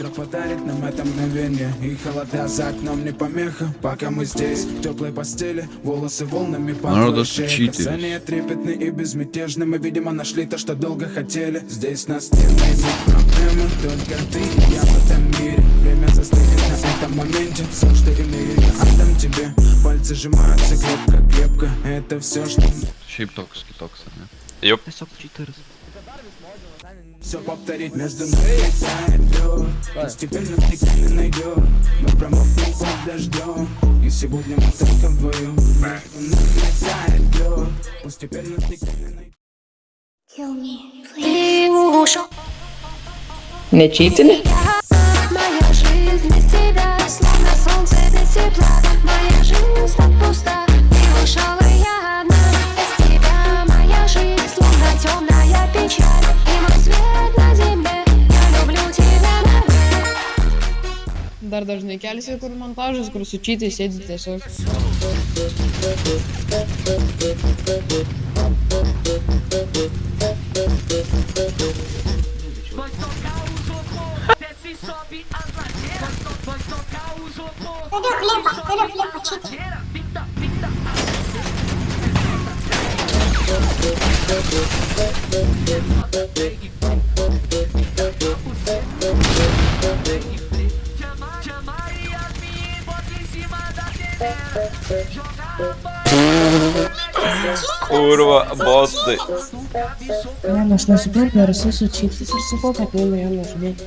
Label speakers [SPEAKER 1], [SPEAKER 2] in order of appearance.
[SPEAKER 1] Утро подарит нам это мгновение, и холода за окном не помеха. Пока мы здесь, в теплой постели, волосы волнами по твоей шее. Касания трепетны и безмятежны, мы, видимо, нашли то, что долго хотели. Здесь нас не найдет проблемы, только ты и я в этом мире. Время застынет на этом моменте, все, что имею, я отдам тебе. Пальцы сжимаются крепко, это все, что...
[SPEAKER 2] Ще й токси, токсами.
[SPEAKER 3] Йоп.
[SPEAKER 1] Все повторить между нами тает лед. Постепенно никто не найдет. Мы промокнем под дождем, и сегодня мы только вдвоем. Между нами тает лед. Постепенно никто не найдет.
[SPEAKER 4] Kill me, please.
[SPEAKER 5] Не читили?
[SPEAKER 4] Моя жизнь без тебя, словно солнце без тепла. Моя жизнь так пуста, ты ушел, и я одна. Без тебя моя жизнь, словно темная печаль. И мой свет на земле, я люблю тебя навек.
[SPEAKER 5] Dar dažnai keliasi kur montažas, kur su čytai sėdi tiesiog.
[SPEAKER 3] Kurva, botai.
[SPEAKER 5] Ne, aš nesuprantu, ar jisai su čytais ir su kokia pilna jam nužudėti.